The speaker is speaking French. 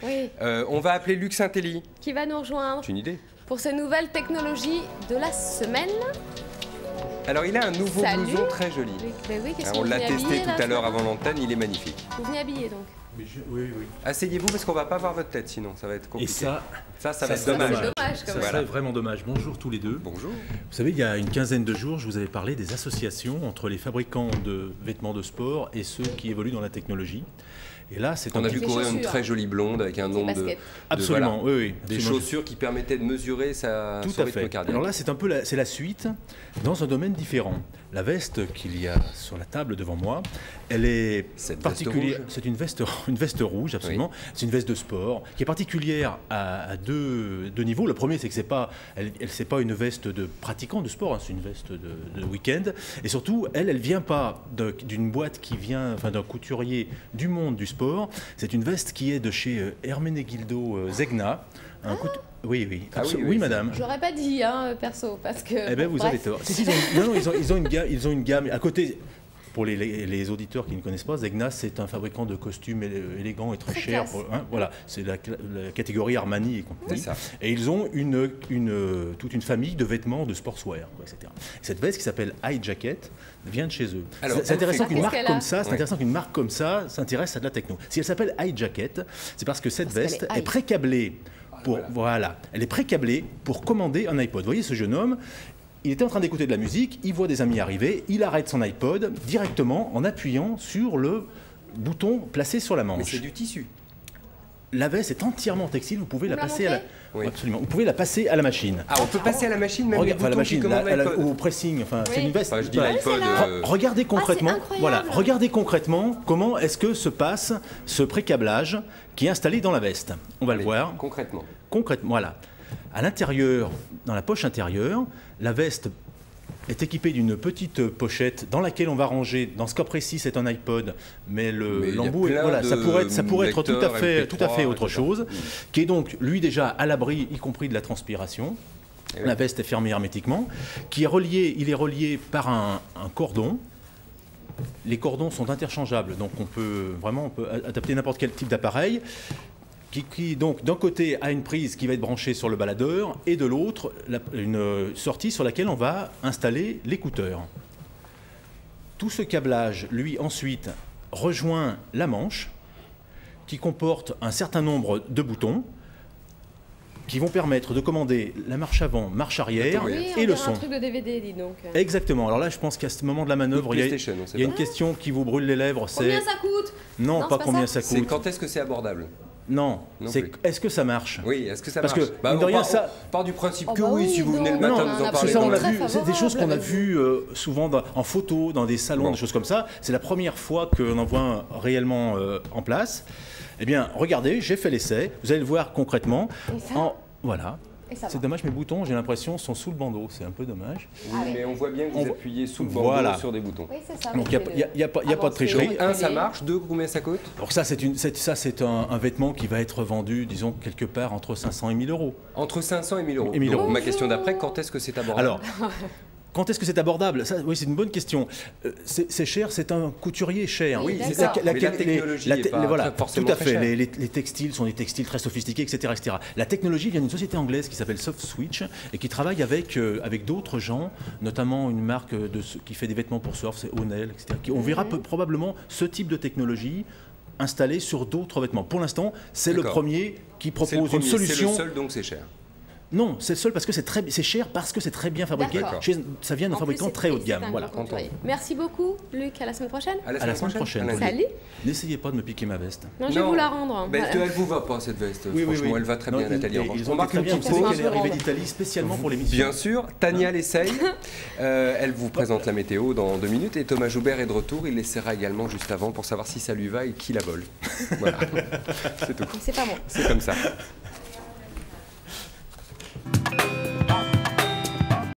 Oui. On va appeler Lux Intelli. Qui va nous rejoindre C'est une idée. pour ces nouvelles technologies de la semaine. Alors il a un nouveau Salut. blouson très joli. Ben oui, qu'est-ce On que vous l'a venez testé habiller, tout là, à l'heure ce avant matin l'antenne, il est magnifique. Vous venez habiller donc. Oui, oui. Asseyez-vous parce qu'on va pas voir votre tête sinon, ça va être Et compliqué. ça va être c'est dommage. C'est dommage quand Ça même. serait vraiment dommage. Bonjour tous les deux. Bonjour. Vous savez, il y a une quinzaine de jours, je vous avais parlé des associations entre les fabricants de vêtements de sport et ceux qui évoluent dans la technologie. Et là, c'est On a un vu petit... courir une chaussures. très jolie blonde avec un nombre de... baskets. Absolument, voilà, oui. des Absolument. chaussures qui permettaient de mesurer son Tout à rythme fait. cardiaque. Alors là, c'est un peu c'est la suite dans un domaine différent. La veste qu'il y a sur la table devant moi, elle est Cette particulière. veste rouge. C'est une veste rouge, absolument. C'est une veste de sport qui est particulière à deux niveaux. Le premier, c'est que c'est pas une veste de pratiquant de sport, hein, c'est une veste de week-end. Et surtout, elle vient pas d'une boîte qui vient, enfin d'un couturier du monde du sport. C'est une veste qui est de chez Hermenegildo Zegna. Oui, oui, Ah oui, oui, madame. J'aurais pas dit, hein, perso, parce que. Eh bien, vous bref. avez tort. Si, ils ont une gamme. À côté, pour les auditeurs qui ne connaissent pas, Zegna, c'est un fabricant de costumes élégants et très chers. classe. Voilà, c'est la catégorie Armani et compagnie. C'est ça. Et ils ont toute une famille de vêtements de sportswear, etc. Cette veste qui s'appelle High Jacket vient de chez eux. Alors, C'est intéressant qu'une qu'est-ce marque qu'elle a comme ça, c'est Ouais. intéressant qu'une marque comme ça s'intéresse à de la techno. Si elle s'appelle High Jacket, c'est parce que cette Parce qu'elle veste est high. est pré-câblée. Elle est pré-câblée pour commander un iPod. Vous voyez ce jeune homme, il était en train d'écouter de la musique, il voit des amis arriver, il arrête son iPod directement en appuyant sur le bouton placé sur la Mais manche. c'est du tissu. La veste est entièrement textile, vous pouvez Vous la la passer à la... montrez Oui. Absolument. Vous pouvez la passer à la machine. Ah, on peut passer à la machine même les Regarde, enfin, la boutons qui machine, commandent l'iPod. au pressing, enfin, Oui. c'est une veste. Enfin, je dis Voilà. l'iPod. celle-là. Regardez concrètement, incroyable. voilà, regardez concrètement comment est-ce que se passe ce pré-câblage qui est installé dans la veste. On va le voir. Concrètement. Concrètement, voilà. À l'intérieur, dans la poche intérieure, la veste est équipée d'une petite pochette dans laquelle on va ranger, dans ce cas précis c'est un iPod, mais Mais il y a l'embout, plein voilà, de ça pourrait être tout à fait MP3, autre etc. chose, qui est donc lui déjà à l'abri, y compris de la transpiration. Eh oui. La veste est fermée hermétiquement, il est relié par un cordon. Les cordons sont interchangeables, donc on peut adapter n'importe quel type d'appareil. Qui donc d'un côté a une prise qui va être branchée sur le baladeur et de l'autre une sortie sur laquelle on va installer l'écouteur. Tout ce câblage, lui, ensuite rejoint la manche qui comporte un certain nombre de boutons qui vont permettre de commander la marche avant, marche arrière Oui, Oui, on et le dirait son. un truc de DVD, dis donc. Exactement. Alors là, je pense qu'à ce moment de la manœuvre, il y a PlayStation, on sait une pas. question qui vous brûle les lèvres. Combien ça coûte? Non, Non, pas c'est pas combien ça. ça C'est coûte. quand est-ce que c'est abordable? Non, Non c'est plus. est-ce que ça marche? Oui, est-ce que ça Parce marche? que, mine de rien, ça- on part du principe Oh que bah oui, oui, si vous venez le non, matin non, nous en non, parler. ça, on dans l'a la- vu, c'est des choses qu'on a favorable. vues souvent en photo, dans des salons, Bon. des choses comme ça. C'est la première fois qu'on en voit un réellement en place. Eh bien, regardez, j'ai fait l'essai. Vous allez le voir concrètement. Et ça Voilà. Et ça C'est va. dommage, mes boutons, j'ai l'impression, sont sous le bandeau. C'est un peu dommage. Oui, mais on voit bien que vous On- appuyez sous le bandeau Voilà. sur des boutons. Oui, c'est ça. Donc, il n'y a pas de tricherie. Un, ça marche. Deux, combien ça coûte? Alors ça, c'est un vêtement qui va être vendu, disons, quelque part entre 500 et 1000 euros. Entre 500 et 1000 euros. Et 1000 Donc, euros. ma question d'après, quand est-ce que c'est abordable? Alors, quand est-ce que c'est abordable? Ça, oui, c'est une bonne question. C'est cher, c'est un couturier cher. Oui, c'est d'accord. ça. Mais la technologie est pas voilà, forcément tout à très fait. chère. Les textiles sont des textiles très sophistiqués, etc., etc. La technologie vient d'une société anglaise qui s'appelle SoftSwitch et qui travaille avec d'autres gens, notamment une marque qui fait des vêtements pour surf, c'est O'Neill, etc. On verra probablement ce type de technologie installée sur d'autres vêtements. Pour l'instant, c'est le D'accord. premier qui C'est le propose premier, une solution. C'est le seul, donc c'est cher. Non, c'est le seul parce que c'est cher parce que c'est très bien fabriqué. D'accord. Ça vient d'un En plus, fabricant c'est très haut de c'est gamme. un Voilà. grand couturier. Merci beaucoup, Luc. À la semaine prochaine. À la la semaine prochaine. lundi. Salut. N'essayez pas de me piquer ma veste. Non, je vais Non. vous la rendre. Ben, Voilà. elle vous va pas cette veste. Oui, oui, Franchement, oui. elle va très Non, bien, Nathalie. En revanche. Ils On ont marque très une bien. Vous petite savez pause. qu'elle est arrivée d'Italie spécialement pour l'émission. Bien sûr, Tania l'essaye. Elle vous présente la météo dans 2 minutes et Thomas Joubert est de retour. Il l'essaiera également juste avant pour savoir si ça lui va et qui la vole. Voilà, c'est tout. C'est pas bon. C'est comme ça.